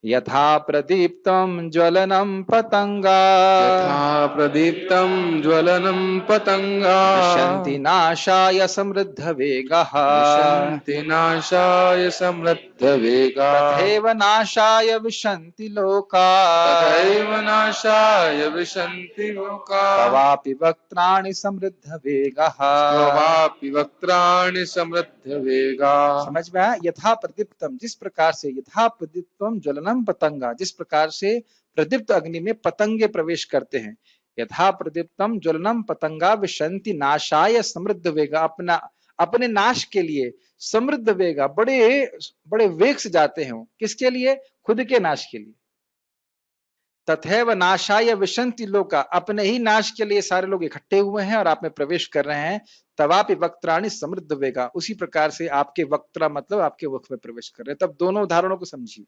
[SPEAKER 1] यथा प्रदीप्तम ज्वलनम पतंगा,
[SPEAKER 2] यथा प्रदीप्तं ज्वलनं पतंगा
[SPEAKER 1] विशन्ति नाशाय समृद्ध वेगः,
[SPEAKER 2] विशन्ति नाशाय समृद्ध वेगा
[SPEAKER 1] तथैव नाशाय विशन्ति लोका,
[SPEAKER 2] तथैव नाशाय विशन्ति लोका
[SPEAKER 1] तवापि वक्त्राणि समृद्ध वेगः।
[SPEAKER 2] स्ववापि वक्त्राणि समृद्ध वेगा।
[SPEAKER 1] समझ में आया? यथा प्रदीप्तम, जिस प्रकार से, यथा प्रदीप्तम ज्वलनम पतंगा, जिस प्रकार से प्रदीप्त अग्नि में पतंगे प्रवेश करते हैं। यथा प्रदीप्तम ज्वलनम पतंगा विशन्ति नाशाय समृद्ध वेगा, अपना अपने नाश के लिए समृद्ध वेगा, बड़े बड़े वेग से जाते हैं। किसके लिए? खुद के नाश के लिए। तथैव नाशाय विशन्ति लोका, अपने ही नाश के लिए सारे लोग इकट्ठे हुए हैं और आप में प्रवेश कर रहे हैं। तवापि वक्त्राणि समृद्ध वेगा, उसी प्रकार से आपके वक्त्रा मतलब आपके मुख में प्रवेश कर रहे हैं। तब दोनों उदाहरणों को समझिए।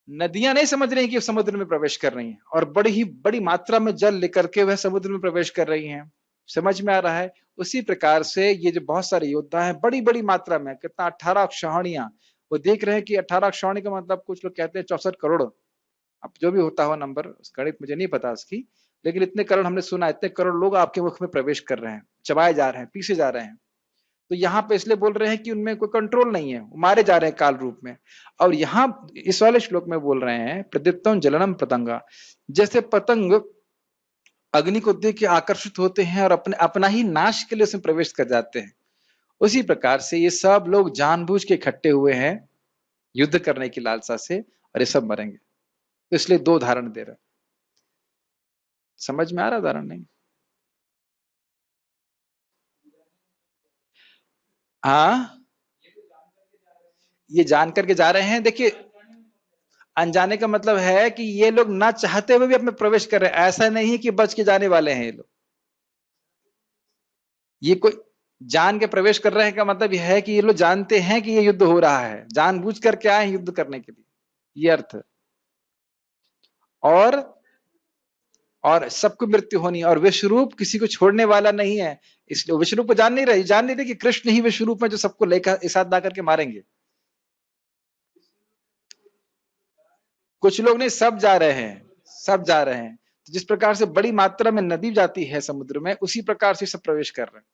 [SPEAKER 1] नदियां नहीं समझ रही कि समुद्र में प्रवेश कर रही हैं, और बड़ी ही बड़ी मात्रा में जल लेकर के वह समुद्र में प्रवेश कर रही हैं। समझ में आ रहा है? उसी प्रकार से ये जो बहुत सारे योद्धा हैं बड़ी बड़ी मात्रा में, कितना 18 अक्षौहिणियां, वो देख रहे हैं कि 18 अक्षौहिणी का मतलब कुछ लोग कहते हैं 64 करोड़, अब जो भी होता हो नंबर, गणित मुझे नहीं पता उसकी, लेकिन इतने करोड़ हमने सुना, इतने करोड़ लोग आपके मुख में प्रवेश कर रहे हैं, चबाए जा रहे हैं, पीसे जा रहे हैं। तो यहाँ पे इसलिए बोल रहे हैं कि उनमें कोई कंट्रोल नहीं है, मारे जा रहे हैं काल रूप में। और यहाँ इस वाले श्लोक में बोल रहे हैं प्रदीप्तम जलनम पतंगा, जैसे पतंग अग्नि को देख के आकर्षित होते हैं और अपने अपना ही नाश के लिए उसमें प्रवेश कर जाते हैं, उसी प्रकार से ये सब लोग जानबूझ के इकट्ठे हुए हैं युद्ध करने की लालसा से, और ये सब मरेंगे। तो इसलिए दो उदाहरण दे रहे। समझ में आ रहा उदाहरण? नहीं? हाँ, ये जान करके जा रहे हैं। देखिए अनजाने का मतलब है कि ये लोग ना चाहते हुए भी अपने प्रवेश कर रहे हैं, ऐसा नहीं है कि बच के जाने वाले हैं ये लोग। ये कोई जान के प्रवेश कर रहे हैं का मतलब यह है कि ये लोग जानते हैं कि ये युद्ध हो रहा है, जानबूझ करके आए हैं युद्ध करने के लिए, ये अर्थ। और सबको मृत्यु होनी, और विश्वरूप किसी को छोड़ने वाला नहीं है, इसलिए विश्वरूप को जान नहीं रहे कि कृष्ण ही विश्वरूप में जो सबको लेकर एक साथ ला करके मारेंगे। कुछ लोग नहीं, सब जा रहे हैं, सब जा रहे हैं। तो जिस प्रकार से बड़ी मात्रा में नदी जाती है समुद्र में, उसी प्रकार से सब प्रवेश कर रहे हैं।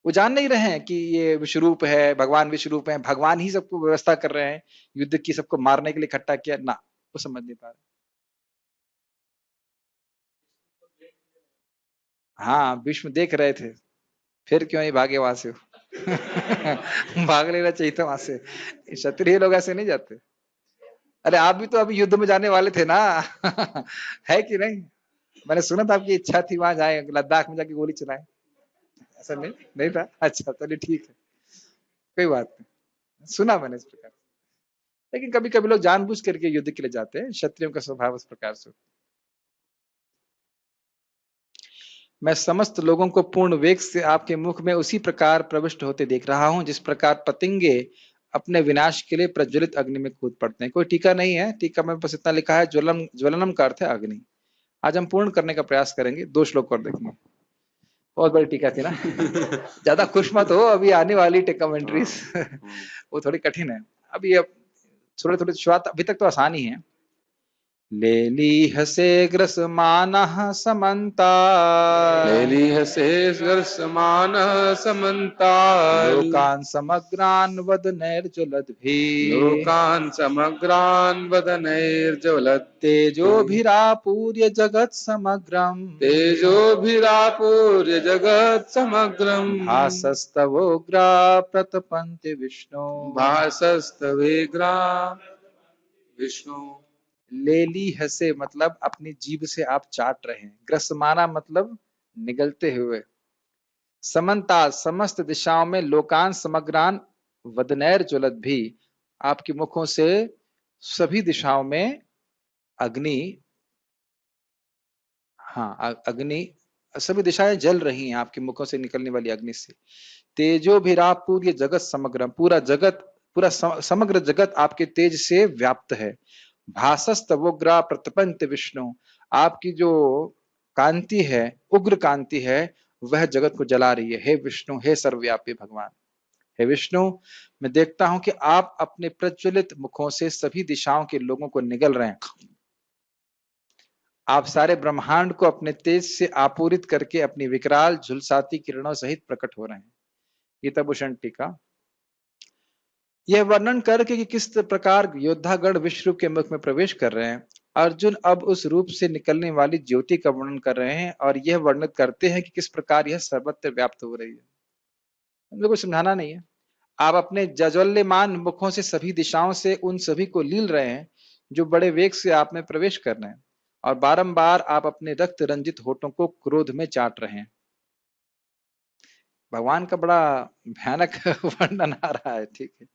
[SPEAKER 1] वो जान नहीं रहे हैं कि ये विश्वरूप है, भगवान विश्वरूप है, भगवान ही सबको व्यवस्था कर रहे हैं युद्ध की, सबको मारने के लिए इकट्ठा किया ना, वो समझ नहीं पा रहे। हाँ, भीष्म देख रहे थे, फिर क्यों नहीं भागे वहां से? भाग लेना चाहिए था वहां से, क्षत्रिय लोग ऐसे नहीं जाते। अरे आप भी तो अभी युद्ध में जाने वाले थे ना। है कि नहीं? मैंने सुना था आपकी इच्छा थी वहां जाए, लद्दाख में जाके गोली चलाए, ऐसा नहीं था? अच्छा चलिए ठीक है, कोई बात नहीं, सुना मैंने इस प्रकार। लेकिन कभी कभी लोग जानबूझ करके युद्ध के लिए जाते हैं, क्षत्रियों का स्वभाव उस प्रकार से। मैं समस्त लोगों को पूर्ण वेग से आपके मुख में उसी प्रकार प्रविष्ट होते देख रहा हूं, जिस प्रकार पतंगे अपने विनाश के लिए प्रज्वलित अग्नि में कूद पड़ते हैं। कोई टीका नहीं है, टीका में बस इतना लिखा है, ज्वलनम का अर्थ है अग्नि। आज हम पूर्ण करने का प्रयास करेंगे, 2 श्लोक और देखेंगे। बहुत बड़ी टीका थी ना। ज्यादा खुश मत हो, अभी आने वाली कमेंट्रीज वो थोड़ी कठिन है। अभी अब थोड़े थोड़े शुरुआत अभी तक तो आसान ही है। लेलीह से ग्रसमानः समन्तात्
[SPEAKER 2] लेलीह से ग्रसमानः समन्तात्
[SPEAKER 1] लोकान् समग्रान् वदनैर्ज्वलद्भिः
[SPEAKER 2] लोकान् समग्रान् वदनैर्ज्वलत्
[SPEAKER 1] तेजोभिरापूर्य जगत् समग्रम्
[SPEAKER 2] तेजोभिरापूर्य जगत् समग्रम्
[SPEAKER 1] भासस्तवोग्रा प्रतपन्ति विष्णु
[SPEAKER 2] भासस्तवेग्रा विष्णु।
[SPEAKER 1] लेलीह से मतलब अपनी जीभ से आप चाट रहे हैं, ग्रसमाना मतलब निगलते हुए, समन्ता समस्त दिशाओं में, लोकान समग्रान वदनैर ज्वलत भी आपके मुखों से सभी दिशाओं में अग्नि, हाँ अग्नि, सभी दिशाएं जल रही हैं आपके मुखों से निकलने वाली अग्नि से। तेजोभिरापूर्य जगत समग्र, पूरा जगत, पूरा समग्र जगत आपके तेज से व्याप्त है। भासस्तवोग्रा प्रतपंत विष्णु, आपकी जो कांति है, उग्र कांति है, वह जगत को जला रही है। हे विष्णु, हे सर्वव्यापी भगवान, हे विष्णु, मैं देखता हूं कि आप अपने प्रज्वलित मुखों से सभी दिशाओं के लोगों को निगल रहे हैं। आप सारे ब्रह्मांड को अपने तेज से आपूरित करके अपनी विकराल झुलसाती किरणों सहित प्रकट हो रहे हैं। गीताभूषण टीका। यह वर्णन करके कि किस प्रकार योद्धागण विश्व के मुख में प्रवेश कर रहे हैं, अर्जुन अब उस रूप से निकलने वाली ज्योति का वर्णन कर रहे हैं और यह वर्णित करते हैं कि किस प्रकार यह सर्वत्र व्याप्त हो रही है। मुझे कुछ समझाना नहीं है। आप अपने जज्वल्यमान मुखों से सभी दिशाओं से उन सभी को लील रहे हैं जो बड़े वेग से आप में प्रवेश कर रहे हैं, और बारंबार आप अपने रक्त रंजित होठों को क्रोध में चाट रहे हैं। भगवान का बड़ा भयानक वर्णन आ रहा है। ठीक है,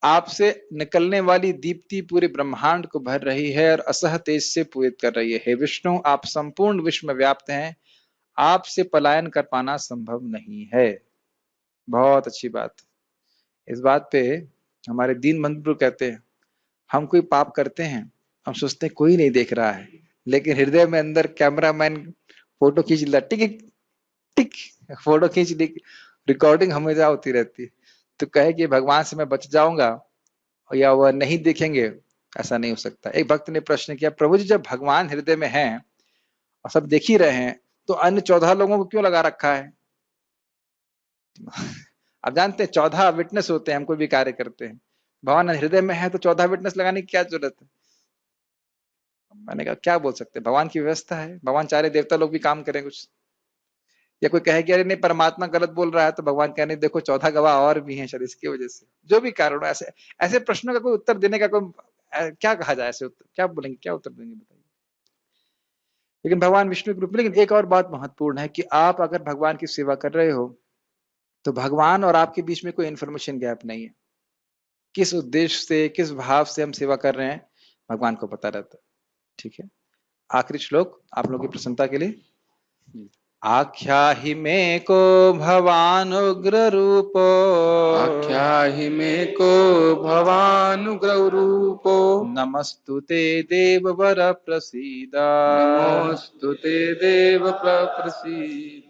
[SPEAKER 1] आपसे निकलने वाली दीप्ति पूरे ब्रह्मांड को भर रही है और असह तेज से पूरित कर रही है। हे विष्णु, आप संपूर्ण विश्व में व्याप्त हैं, आपसे पलायन कर पाना संभव नहीं है। बहुत अच्छी बात। इस बात पे हमारे दीन बंधु कहते हैं, हम कोई पाप करते हैं, हम सोचते हैं कोई नहीं देख रहा है, लेकिन हृदय में अंदर कैमरामैन फोटो खींच ला, टिक टिक फोटो खींच ली, रिकॉर्डिंग हमेशा होती रहती है। तो कहे कि भगवान से मैं बच जाऊंगा या वह नहीं देखेंगे, ऐसा नहीं हो सकता। एक भक्त ने प्रश्न किया, प्रभु जी जब भगवान हृदय में हैं और सब देख ही रहे हैं, तो अन्य 14 लोगों को क्यों लगा रखा है? आप जानते हैं 14 विटनेस होते हैं, हम कोई भी कार्य करते हैं। भगवान हृदय में है तो 14 विटनेस लगाने की क्या जरूरत है? मैंने कहा क्या बोल सकते हैं, भगवान की व्यवस्था है, भगवान चाह रहे देवता लोग भी काम करें कुछ। या कोई कहे कि अरे नहीं परमात्मा गलत बोल रहा है, तो भगवान कहने देखो 14 गवाह और भी हैं शायद इसकी वजह से। जो भी कारण हो, ऐसे ऐसे प्रश्नों का कोई उत्तर देने का कोई क्या कहा जाए, ऐसे उत्तर क्या बोलेंगे, क्या उत्तर देंगे बताइए। लेकिन भगवान विष्णु के रूप में। लेकिन एक और बात महत्वपूर्ण है कि आप अगर भगवान की सेवा कर रहे हो तो भगवान और आपके बीच में कोई इंफॉर्मेशन गैप नहीं है। किस उद्देश्य से, किस भाव से हम सेवा कर रहे हैं, भगवान को पता रहता है। ठीक है, आखिरी श्लोक आप लोगों की प्रसन्नता के लिए। आख्याहि में को भवान उग्र रूपो,
[SPEAKER 2] आख्याहि में को भवान उग्र रूपो,
[SPEAKER 1] नमस्तुते देववर प्रसीद,
[SPEAKER 2] नमोस्तुते देव प्रसीद।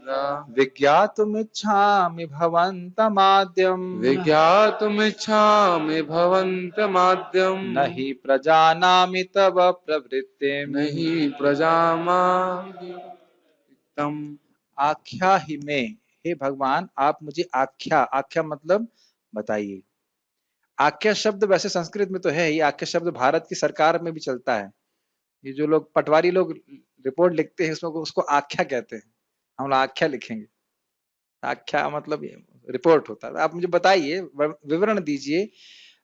[SPEAKER 1] विज्ञातुमिच्छामि भवन्तमाद्यम्,
[SPEAKER 2] विज्ञातुमिच्छामि भवन्तमाद्यम्,
[SPEAKER 1] न हि प्रजानामि तव प्रवृत्तिम्,
[SPEAKER 2] न हि प्रजानामि तम्।
[SPEAKER 1] आख्या ही में, हे भगवान आप मुझे आख्या, आख्या मतलब बताइए। आख्या शब्द वैसे संस्कृत में तो है ही, आख्या शब्द भारत की सरकार में भी चलता है। ये जो लोग पटवारी लोग रिपोर्ट लिखते हैं उसमें उसको आख्या कहते हैं, हम लोग आख्या लिखेंगे। आख्या मतलब रिपोर्ट होता है। आप मुझे बताइए, विवरण दीजिए।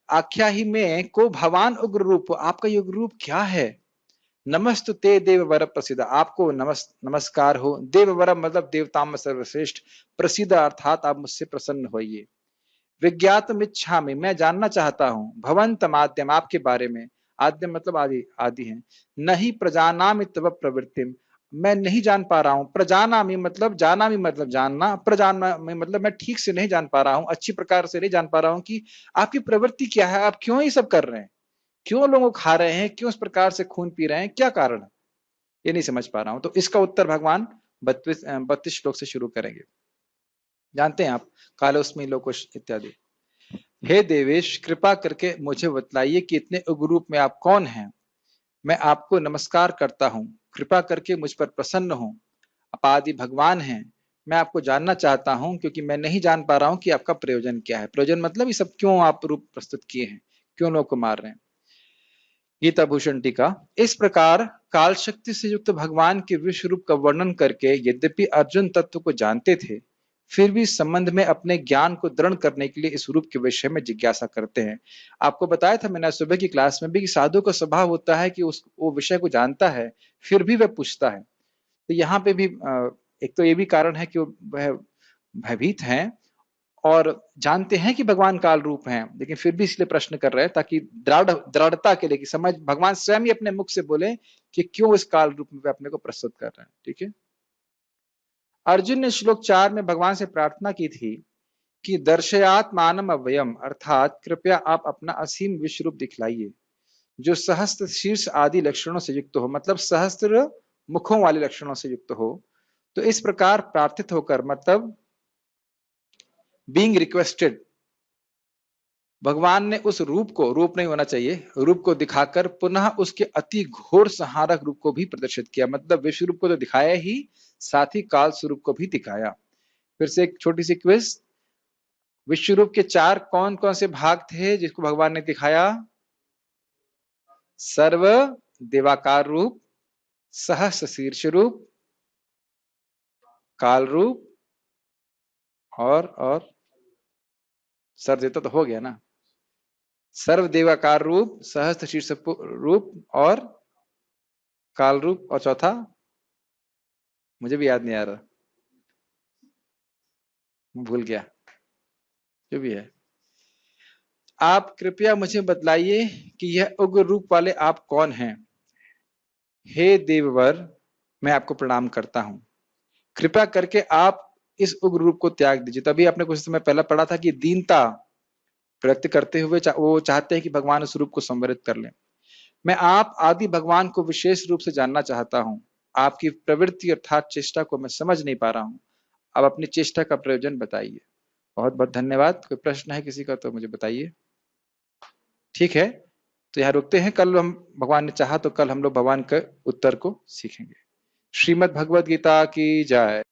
[SPEAKER 1] आख्या ही में को भवान उग्र रूप, आपका ये उग्र रूप क्या है? नमस्तुते देववर प्रसिद्ध, आपको नमस्कार हो। देववर मतलब देवताओं में सर्वश्रेष्ठ, प्रसिद्ध अर्थात आप मुझसे प्रसन्न होइए। विज्ञातम इच्छामि, मैं जानना चाहता हूँ। भवंत माध्यम, आपके बारे में। आद्य मतलब आदि, आदि है। नहीं प्रजानामि तव प्रवृत्तिम, मैं नहीं जान पा रहा हूँ। प्रजानामि मतलब जानामि मतलब जानना, प्रजानामि मतलब मैं ठीक से नहीं जान पा रहा हूँ, अच्छी प्रकार से नहीं जान पा रहा हूँ कि आपकी प्रवृत्ति क्या है, आप क्यों ये सब कर रहे हैं, क्यों लोगों को खा रहे हैं, क्यों इस प्रकार से खून पी रहे हैं, क्या कारण है, ये नहीं समझ पा रहा हूं। तो इसका उत्तर भगवान 32 श्लोक से शुरू करेंगे। जानते हैं आप, कालोस्मि लोकोश इत्यादि। हे देवेश, कृपा करके मुझे बतलाइए कि इतने उग्र रूप में आप कौन हैं। मैं आपको नमस्कार करता हूँ, कृपा करके मुझ पर प्रसन्न हो। आप आदि भगवान हैं, मैं आपको जानना चाहता हूँ क्योंकि मैं नहीं जान पा रहा हूँ कि आपका प्रयोजन क्या है। प्रयोजन मतलब ये सब क्यों आप रूप प्रस्तुत किए हैं, क्यों लोग को मार रहे हैं। गीता भूषण टीका। इस प्रकार काल शक्ति से युक्त भगवान के विश्व रूप का वर्णन करके यद्यपि अर्जुन तत्व को जानते थे, फिर भी इस संबंध में अपने ज्ञान को दृढ़ करने के लिए इस रूप के विषय में जिज्ञासा करते हैं। आपको बताया था मैंने सुबह की क्लास में भी कि साधु का स्वभाव होता है कि वो विषय को जानता है फिर भी वह पूछता है। तो यहाँ पे भी एक तो ये भी कारण है कि वह भयभीत हैं और जानते हैं कि भगवान काल रूप हैं, लेकिन फिर भी इसलिए प्रश्न कर रहे हैं ताकि दृढ़ता के लिए कि समझ भगवान स्वयं ही अपने मुख से बोले कि क्यों इस काल रूप में अपने को प्रस्तुत कर रहे हैं। ठीक है। अर्जुन ने श्लोक 4 में भगवान से प्रार्थना की थी कि दर्शयात मानम अव्ययम, अर्थात कृपया आप अपना असीम विश्व रूप दिखलाइए जो सहस्त्र शीर्ष आदि लक्षणों से युक्त हो, मतलब सहस्त्र मुखों वाले लक्षणों से युक्त हो। तो इस प्रकार प्रार्थित होकर, मतलब बीइंग रिक्वेस्टेड, भगवान ने उस रूप को, रूप नहीं होना चाहिए, रूप को दिखाकर पुनः उसके अति घोर संहारक रूप को भी प्रदर्शित किया। मतलब विश्व रूप को तो दिखाया ही, साथ ही काल स्वरूप को भी दिखाया। फिर से एक छोटी सी क्विज, विश्व रूप के 4 कौन कौन से भाग थे जिसको भगवान ने दिखाया? सर्व देवाकार रूप, सहस्र शीर्ष रूप, काल रूप और सर देता तो हो गया ना। सर्व देवाकार रूप, सहस्त्र शीर्ष रूप और काल रूप, और चौथा मुझे भी याद नहीं आ रहा, भूल गया। जो भी है, आप कृपया मुझे बतलाइए कि यह उग्र रूप वाले आप कौन हैं। हे देववर, मैं आपको प्रणाम करता हूं, कृपया करके आप इस उग्र रूप को त्याग दीजिए। तभी आपने कुछ समय पहले पढ़ा था कि दीनता व्यक्त करते हुए वो चाहते हैं कि भगवान उस रूप को संवरित कर लें। मैं आप आदि भगवान को विशेष रूप से जानना चाहता हूं, आपकी प्रवृत्ति अर्थात चेष्टा को मैं समझ नहीं पा रहा हूं, अब अपनी चेष्टा का प्रयोजन बताइए। बहुत बहुत धन्यवाद। कोई प्रश्न है किसी का तो मुझे बताइए। ठीक है, तो यहाँ रुकते हैं। कल हम, भगवान ने चाहा तो कल हम लोग भगवान के उत्तर को सीखेंगे। श्रीमद् भगवद गीता की जय।